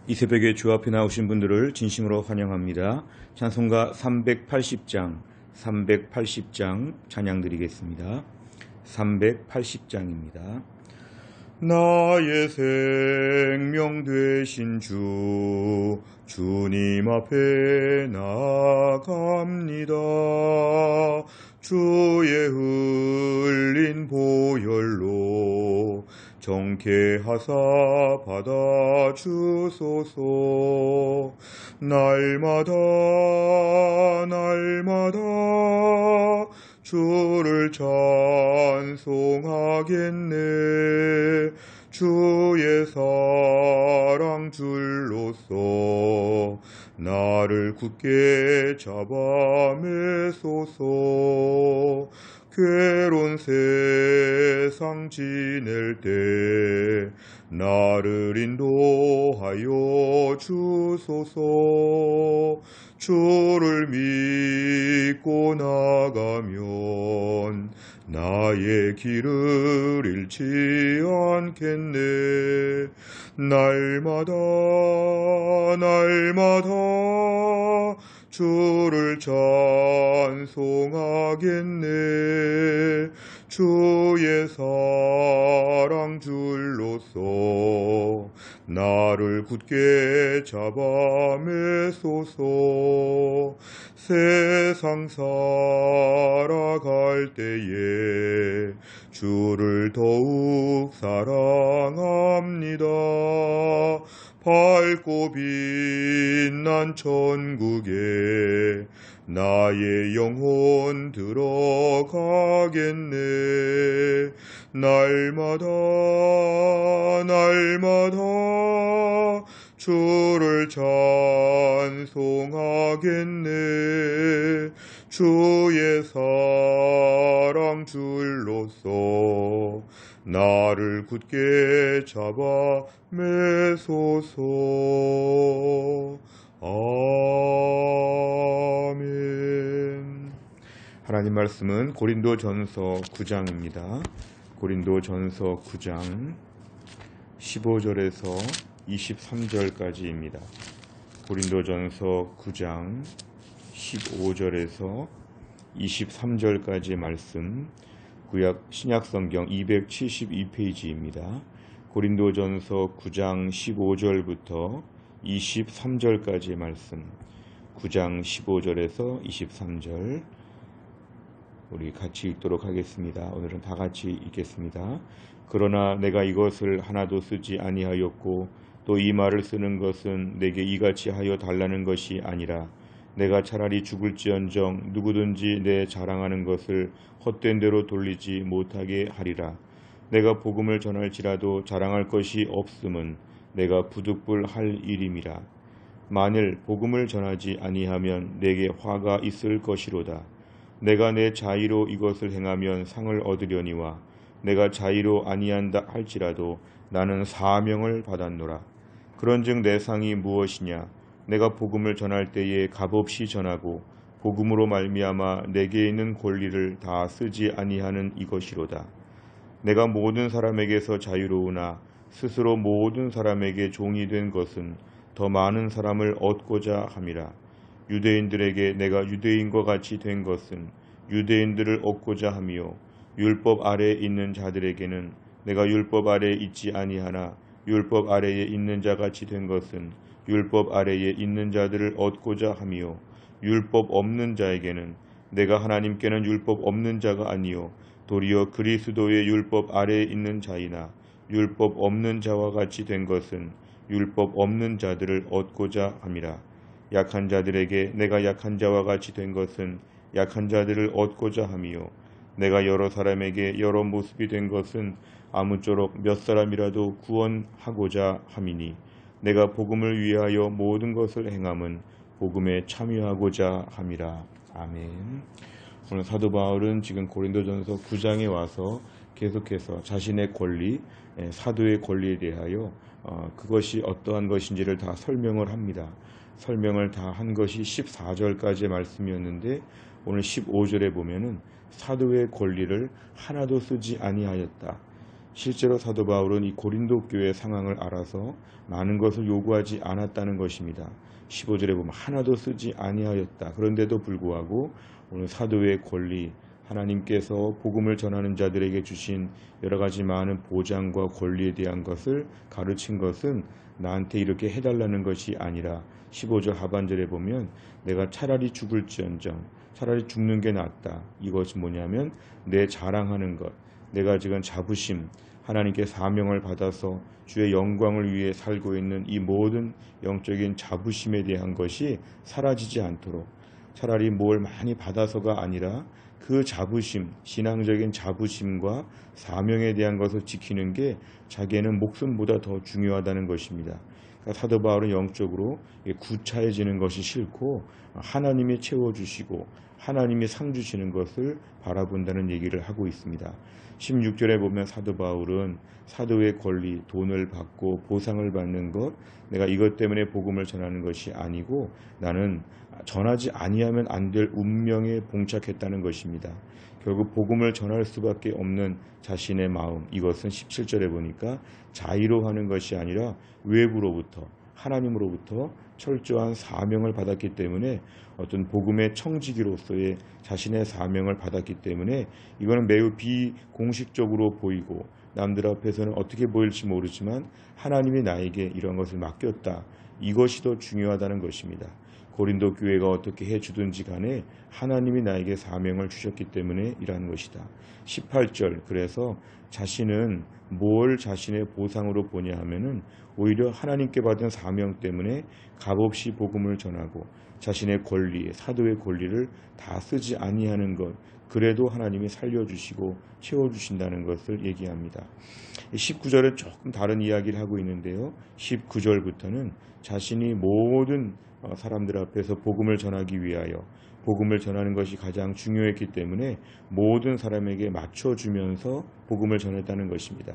이 새벽에 주 앞에 나오신 분들을 진심으로 환영합니다. 찬송가 380장 찬양 드리겠습니다. 380장입니다. 나의 생명 되신 주님 앞에 나아갑니다. 주의 흘린 보혈로 정케하사 받아주소서. 날마다 주를 찬송하겠네. 주의 사랑 줄로서 나를 굳게 잡아 매소서. 괴로운 세상 지낼 때 나를 인도하여 주소서. 주를 믿고 나가면 나의 길을 잃지 않겠네. 날마다 주를 찬송하겠네. 주의 사랑 줄로서 나를 굳게 잡아 매소서. 세상 살아갈 때에 주를 더욱 사랑합니다. 밝고 빛난 천국에 나의 영혼 들어가겠네. 날마다 주를 찬송하겠네. 주의 사랑 줄로서 나를 굳게 잡아 매소서. 아멘. 하나님 말씀은 고린도전서 9장입니다. 고린도전서 9장 15절에서 23절까지입니다. 고린도전서 9장 15절에서 23절까지의 말씀, 구약 신약성경 272페이지입니다. 고린도전서 9장 15절부터 23절까지의 말씀, 9장 15절에서 23절 우리 같이 읽도록 하겠습니다. 오늘은 다 같이 읽겠습니다. 그러나 내가 이것을 하나도 쓰지 아니하였고 또 이 말을 쓰는 것은 내게 이같이 하여 달라는 것이 아니라 내가 차라리 죽을지언정 누구든지 내 자랑하는 것을 헛된 대로 돌리지 못하게 하리라. 내가 복음을 전할지라도 자랑할 것이 없음은 내가 부득불할 일임이라. 만일 복음을 전하지 아니하면 내게 화가 있을 것이로다. 내가 내 자의로 이것을 행하면 상을 얻으려니와 내가 자의로 아니한다 할지라도 나는 사명을 받았노라. 그런즉 내 상이 무엇이냐? 내가 복음을 전할 때에 값없이 전하고 복음으로 말미암아 내게 있는 권리를 다 쓰지 아니하는 이것이로다. 내가 모든 사람에게서 자유로우나 스스로 모든 사람에게 종이 된 것은 더 많은 사람을 얻고자 함이라. 유대인들에게 내가 유대인과 같이 된 것은 유대인들을 얻고자 함이요 율법 아래에 있는 자들에게는 내가 율법 아래에 있지 아니하나 율법 아래에 있는 자같이 된 것은 율법 아래에 있는 자들을 얻고자 함이요 율법 없는 자에게는 내가 하나님께는 율법 없는 자가 아니요 도리어 그리스도의 율법 아래에 있는 자이나 율법 없는 자와 같이 된 것은 율법 없는 자들을 얻고자 함이라. 약한 자들에게 내가 약한 자와 같이 된 것은 약한 자들을 얻고자 함이요 내가 여러 사람에게 여러 모습이 된 것은 아무쪼록 몇 사람이라도 구원하고자 함이니 내가 복음을 위하여 모든 것을 행함은 복음에 참여하고자 함이라. 아멘. 오늘 사도 바울은 지금 고린도전서 9장에 와서 계속해서 자신의 권리, 사도의 권리에 대하여 그것이 어떠한 것인지를 다 설명을 합니다. 설명을 다 한 것이 14절까지의 말씀이었는데 오늘 15절에 보면은 사도의 권리를 하나도 쓰지 아니하였다. 실제로 사도 바울은 이 고린도 교회 상황을 알아서 많은 것을 요구하지 않았다는 것입니다. 15절에 보면 하나도 쓰지 아니하였다. 그런데도 불구하고 오늘 사도의 권리, 하나님께서 복음을 전하는 자들에게 주신 여러 가지 많은 보장과 권리에 대한 것을 가르친 것은 나한테 이렇게 해달라는 것이 아니라 15절 하반절에 보면 내가 차라리 죽을지언정 차라리 죽는 게 낫다. 이것이 뭐냐면 내 자랑하는 것, 내가 지금 자부심, 하나님께 사명을 받아서 주의 영광을 위해 살고 있는 이 모든 영적인 자부심에 대한 것이 사라지지 않도록 차라리 뭘 많이 받아서가 아니라 그 자부심, 신앙적인 자부심과 사명에 대한 것을 지키는 게 자기에는 목숨보다 더 중요하다는 것입니다. 그러니까 사도 바울은 영적으로 구차해지는 것이 싫고 하나님이 채워주시고 하나님이 상 주시는 것을 바라본다는 얘기를 하고 있습니다. 16절에 보면 사도 바울은 사도의 권리, 돈을 받고 보상을 받는 것, 내가 이것 때문에 복음을 전하는 것이 아니고 나는 전하지 아니하면 안 될 운명에 봉착했다는 것입니다. 결국 복음을 전할 수밖에 없는 자신의 마음, 이것은 17절에 보니까 자의로 하는 것이 아니라 외부로부터 하나님으로부터 철저한 사명을 받았기 때문에 어떤 복음의 청지기로서의 자신의 사명을 받았기 때문에 이거는 매우 비공식적으로 보이고 남들 앞에서는 어떻게 보일지 모르지만 하나님이 나에게 이런 것을 맡겼다. 이것이 더 중요하다는 것입니다. 고린도 교회가 어떻게 해주든지 간에 하나님이 나에게 사명을 주셨기 때문에 이라는 것이다. 18절 그래서 자신은 뭘 자신의 보상으로 보냐 하면은 오히려 하나님께 받은 사명 때문에 값없이 복음을 전하고 자신의 권리, 사도의 권리를 다 쓰지 아니하는 것, 그래도 하나님이 살려주시고 채워주신다는 것을 얘기합니다. 19절은 조금 다른 이야기를 하고 있는데요. 19절부터는 자신이 모든 사람들 앞에서 복음을 전하기 위하여 복음을 전하는 것이 가장 중요했기 때문에 모든 사람에게 맞춰주면서 복음을 전했다는 것입니다.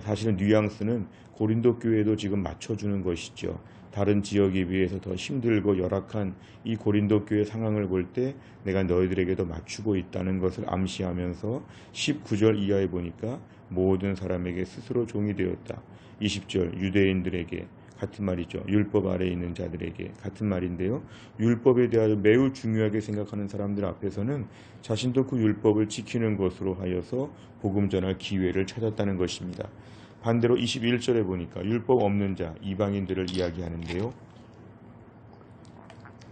사실은 뉘앙스는 고린도 교회도 지금 맞춰주는 것이죠. 다른 지역에 비해서 더 힘들고 열악한 이 고린도 교회 상황을 볼 때 내가 너희들에게도 맞추고 있다는 것을 암시하면서 19절 이하에 보니까 모든 사람에게 스스로 종이 되었다. 20절 유대인들에게 같은 말이죠. 율법 아래에 있는 자들에게 같은 말인데요. 율법에 대하여 매우 중요하게 생각하는 사람들 앞에서는 자신도 그 율법을 지키는 것으로 하여서 복음 전할 기회를 찾았다는 것입니다. 반대로 21절에 보니까 율법 없는 자, 이방인들을 이야기하는데요.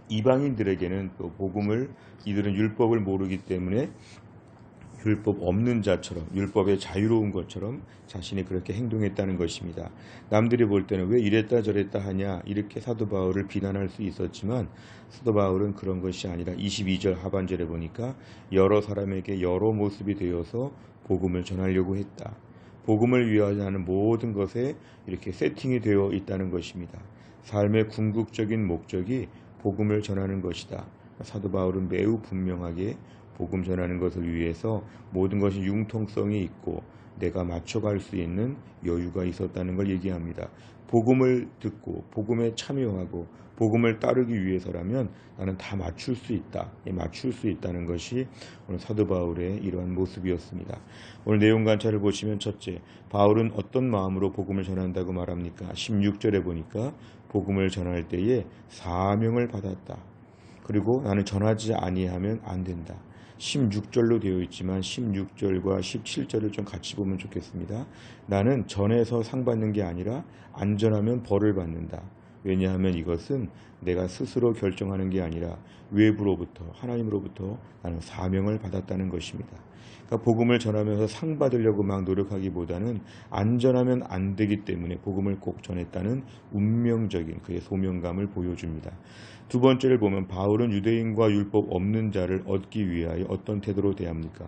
이방인들에게는 또 복음을 이들은 율법을 모르기 때문에 율법 없는 자처럼 율법에 자유로운 것처럼 자신이 그렇게 행동했다는 것입니다. 남들이 볼 때는 왜 이랬다 저랬다 하냐 이렇게 사도 바울을 비난할 수 있었지만 사도 바울은 그런 것이 아니라 22절 하반절에 보니까 여러 사람에게 여러 모습이 되어서 복음을 전하려고 했다. 복음을 위하여 하는 모든 것에 이렇게 세팅이 되어 있다는 것입니다. 삶의 궁극적인 목적이 복음을 전하는 것이다. 사도 바울은 매우 분명하게 복음 전하는 것을 위해서 모든 것이 융통성이 있고 내가 맞춰갈 수 있는 여유가 있었다는 걸 얘기합니다. 복음을 듣고 복음에 참여하고 복음을 따르기 위해서라면 나는 다 맞출 수 있다. 맞출 수 있다는 것이 오늘 사도 바울의 이러한 모습이었습니다. 오늘 내용 관찰을 보시면 첫째, 바울은 어떤 마음으로 복음을 전한다고 말합니까? 16절에 보니까 복음을 전할 때에 사명을 받았다. 그리고 나는 전하지 아니하면 안 된다. 16절로 되어 있지만 16절과 17절을 좀 같이 보면 좋겠습니다. 나는 전해서 상 받는 게 아니라 안 전하면 벌을 받는다. 왜냐하면 이것은 내가 스스로 결정하는 게 아니라 외부로부터 하나님으로부터 나는 사명을 받았다는 것입니다. 그러니까 복음을 전하면서 상 받으려고 막 노력하기보다는 안 전하면 안 되기 때문에 복음을 꼭 전했다는 운명적인 그의 소명감을 보여줍니다. 두 번째를 보면 바울은 유대인과 율법 없는 자를 얻기 위하여 어떤 태도로 대합니까?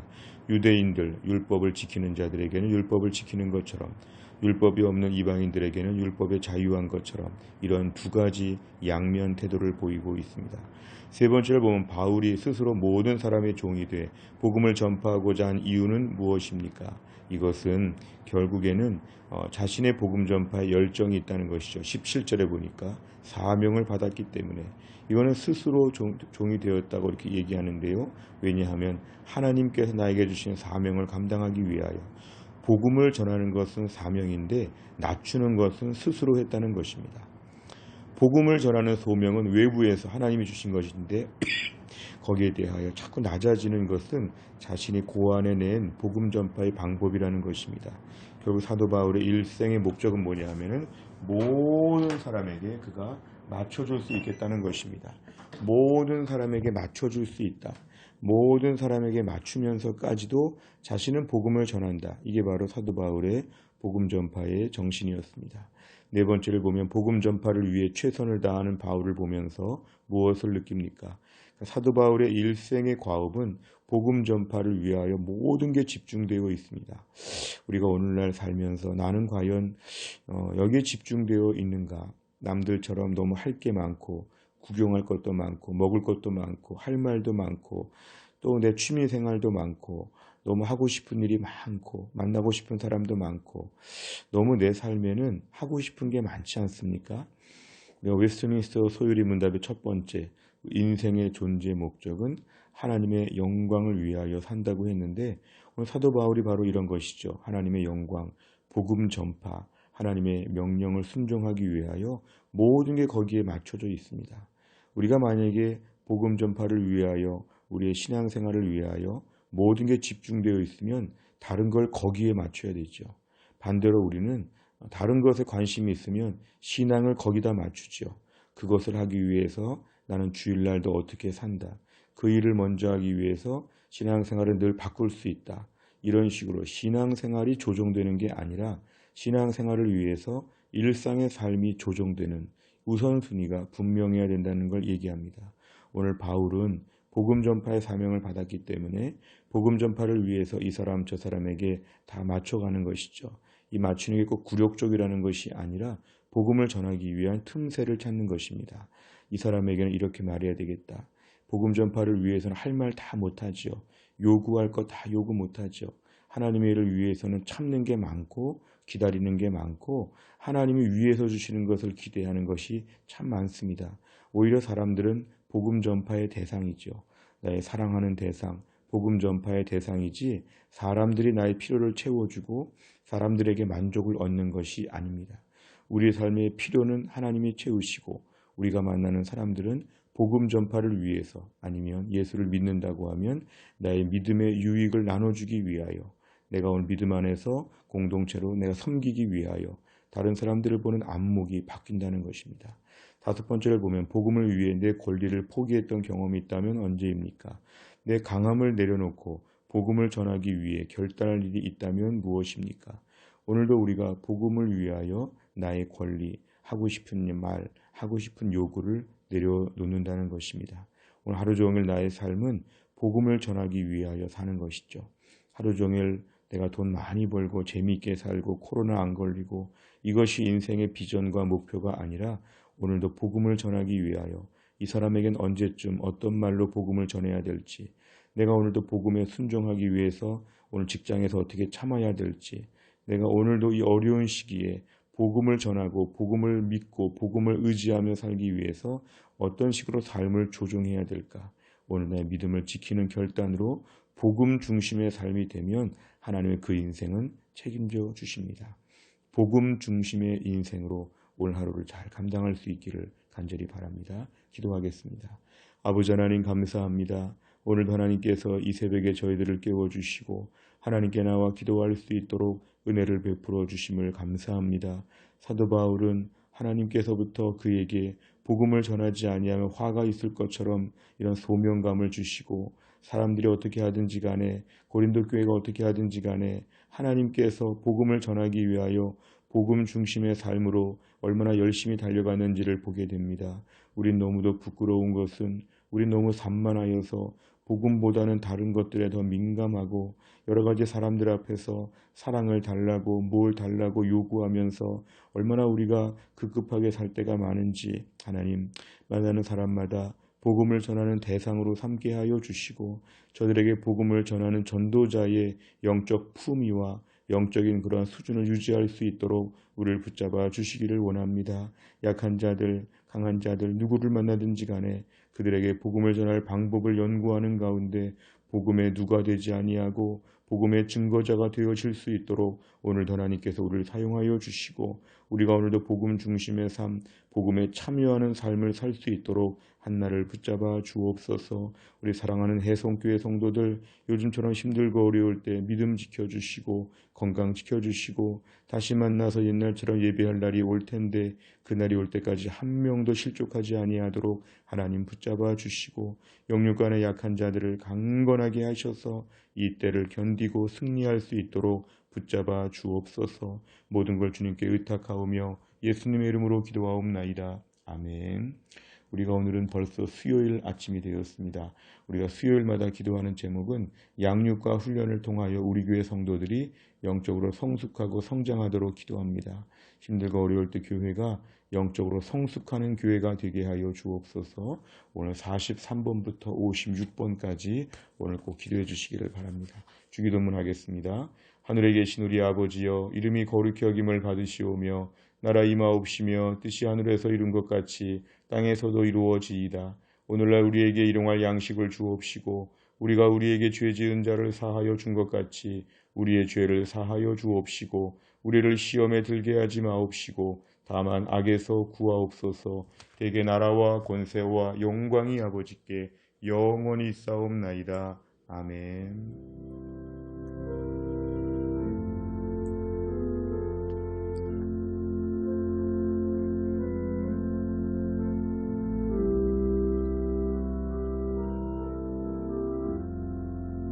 유대인들, 율법을 지키는 자들에게는 율법을 지키는 것처럼 율법이 없는 이방인들에게는 율법에 자유한 것처럼 이런 두 가지 양면 태도를 보이고 있습니다. 세 번째를 보면 바울이 스스로 모든 사람의 종이 돼 복음을 전파하고자 한 이유는 무엇입니까? 이것은 결국에는 자신의 복음 전파에 열정이 있다는 것이죠. 17절에 보니까 사명을 받았기 때문에 이거는 스스로 종이 되었다고 이렇게 얘기하는데요. 왜냐하면 하나님께서 나에게 주신 사명을 감당하기 위하여 복음을 전하는 것은 사명인데 낮추는 것은 스스로 했다는 것입니다. 복음을 전하는 소명은 외부에서 하나님이 주신 것인데 거기에 대하여 자꾸 낮아지는 것은 자신이 고안해낸 복음 전파의 방법이라는 것입니다. 결국 사도 바울의 일생의 목적은 뭐냐 하면은 모든 사람에게 그가 맞춰줄 수 있겠다는 것입니다. 모든 사람에게 맞춰줄 수 있다. 모든 사람에게 맞추면서까지도 자신은 복음을 전한다. 이게 바로 사도 바울의 복음 전파의 정신이었습니다. 네 번째를 보면 복음 전파를 위해 최선을 다하는 바울을 보면서 무엇을 느낍니까? 사도 바울의 일생의 과업은 복음 전파를 위하여 모든 게 집중되어 있습니다. 우리가 오늘날 살면서 나는 과연 여기에 집중되어 있는가? 남들처럼 너무 할 게 많고 구경할 것도 많고 먹을 것도 많고 할 말도 많고 또 내 취미 생활도 많고 너무 하고 싶은 일이 많고 만나고 싶은 사람도 많고 너무 내 삶에는 하고 싶은 게 많지 않습니까? 웨스트민스터 소유리 문답의 첫 번째 인생의 존재 목적은 하나님의 영광을 위하여 산다고 했는데 오늘 사도 바울이 바로 이런 것이죠. 하나님의 영광, 복음 전파, 하나님의 명령을 순종하기 위하여 모든 게 거기에 맞춰져 있습니다. 우리가 만약에 복음 전파를 위하여 우리의 신앙생활을 위하여 모든 게 집중되어 있으면 다른 걸 거기에 맞춰야 되죠. 반대로 우리는 다른 것에 관심이 있으면 신앙을 거기다 맞추죠. 그것을 하기 위해서 나는 주일날도 어떻게 산다. 그 일을 먼저 하기 위해서 신앙생활을 늘 바꿀 수 있다. 이런 식으로 신앙생활이 조정되는 게 아니라 신앙생활을 위해서 일상의 삶이 조정되는 우선순위가 분명해야 된다는 걸 얘기합니다. 오늘 바울은 복음 전파의 사명을 받았기 때문에 복음 전파를 위해서 이 사람 저 사람에게 다 맞춰가는 것이죠. 이 맞추는 게 꼭 굴욕적이라는 것이 아니라 복음을 전하기 위한 틈새를 찾는 것입니다. 이 사람에게는 이렇게 말해야 되겠다. 복음 전파를 위해서는 할 말 다 못하죠. 요구할 것 다 요구 못하죠. 하나님의 일을 위해서는 참는 게 많고 기다리는 게 많고 하나님이 위에서 주시는 것을 기대하는 것이 참 많습니다. 오히려 사람들은 복음 전파의 대상이죠. 나의 사랑하는 대상, 복음 전파의 대상이지 사람들이 나의 필요를 채워주고 사람들에게 만족을 얻는 것이 아닙니다. 우리의 삶의 필요는 하나님이 채우시고 우리가 만나는 사람들은 복음 전파를 위해서 아니면 예수를 믿는다고 하면 나의 믿음의 유익을 나눠주기 위하여 내가 오늘 믿음 안에서 공동체로 내가 섬기기 위하여 다른 사람들을 보는 안목이 바뀐다는 것입니다. 다섯 번째를 보면 복음을 위해 내 권리를 포기했던 경험이 있다면 언제입니까? 내 강함을 내려놓고 복음을 전하기 위해 결단할 일이 있다면 무엇입니까? 오늘도 우리가 복음을 위하여 나의 권리, 하고 싶은 말, 하고 싶은 요구를 내려놓는다는 것입니다. 오늘 하루 종일 나의 삶은 복음을 전하기 위하여 사는 것이죠. 하루 종일 내가 돈 많이 벌고 재미있게 살고 코로나 안 걸리고 이것이 인생의 비전과 목표가 아니라 오늘도 복음을 전하기 위하여 이 사람에겐 언제쯤 어떤 말로 복음을 전해야 될지 내가 오늘도 복음에 순종하기 위해서 오늘 직장에서 어떻게 참아야 될지 내가 오늘도 이 어려운 시기에 복음을 전하고 복음을 믿고 복음을 의지하며 살기 위해서 어떤 식으로 삶을 조정해야 될까? 오늘 나의 믿음을 지키는 결단으로 복음 중심의 삶이 되면 하나님의 그 인생은 책임져 주십니다. 복음 중심의 인생으로 오늘 하루를 잘 감당할 수 있기를 간절히 바랍니다. 기도하겠습니다. 아버지 하나님 감사합니다. 오늘도 하나님께서 이 새벽에 저희들을 깨워주시고 하나님께 나와 기도할 수 있도록 은혜를 베풀어 주심을 감사합니다. 사도 바울은 하나님께서부터 그에게 복음을 전하지 아니하면 화가 있을 것처럼 이런 소명감을 주시고 사람들이 어떻게 하든지 간에 고린도 교회가 어떻게 하든지 간에 하나님께서 복음을 전하기 위하여 복음 중심의 삶으로 얼마나 열심히 달려가는지를 보게 됩니다. 우린 너무도 부끄러운 것은 우린 너무 산만하여서 복음보다는 다른 것들에 더 민감하고 여러 가지 사람들 앞에서 사랑을 달라고 뭘 달라고 요구하면서 얼마나 우리가 급급하게 살 때가 많은지 하나님 만나는 사람마다 복음을 전하는 대상으로 삼게 하여 주시고 저들에게 복음을 전하는 전도자의 영적 품위와 영적인 그러한 수준을 유지할 수 있도록 우리를 붙잡아 주시기를 원합니다. 약한 자들, 강한 자들 누구를 만나든지 간에 그들에게 복음을 전할 방법을 연구하는 가운데 복음에 누가 되지 아니하고 복음의 증거자가 되어질 수 있도록 오늘도 하나님께서 우리를 사용하여 주시고 우리가 오늘도 복음 중심의 삶, 복음에 참여하는 삶을 살 수 있도록 한나를 붙잡아 주옵소서. 우리 사랑하는 해성교회 성도들 요즘처럼 힘들고 어려울 때 믿음 지켜주시고 건강 지켜주시고 다시 만나서 옛날처럼 예배할 날이 올 텐데 그날이 올 때까지 한 명도 실족하지 아니하도록 하나님 붙잡아 주시고 영육간의 약한 자들을 강건하게 하셔서 이 때를 견디고 승리할 수 있도록 붙잡아 주옵소서. 모든 걸 주님께 의탁하오며 예수님의 이름으로 기도하옵나이다. 아멘. 우리가 오늘은 벌써 수요일 아침이 되었습니다. 우리가 수요일마다 기도하는 제목은 양육과 훈련을 통하여 우리 교회 성도들이 영적으로 성숙하고 성장하도록 기도합니다. 힘들고 어려울 때 교회가 영적으로 성숙하는 교회가 되게 하여 주옵소서. 오늘 43번부터 56번까지 오늘 꼭 기도해 주시기를 바랍니다. 주기도문 하겠습니다. 하늘에 계신 우리 아버지여, 이름이 거룩히 여김을 받으시오며 나라 임하옵시며 뜻이 하늘에서 이룬 것 같이 땅에서도 이루어지이다. 오늘날 우리에게 일용할 양식을 주옵시고 우리가 우리에게 죄 지은 자를 사하여 준 것 같이 우리의 죄를 사하여 주옵시고 우리를 시험에 들게 하지 마옵시고 다만 악에서 구하옵소서. 대개 나라와 권세와 영광이 아버지께 영원히 있사옵나이다. 아멘.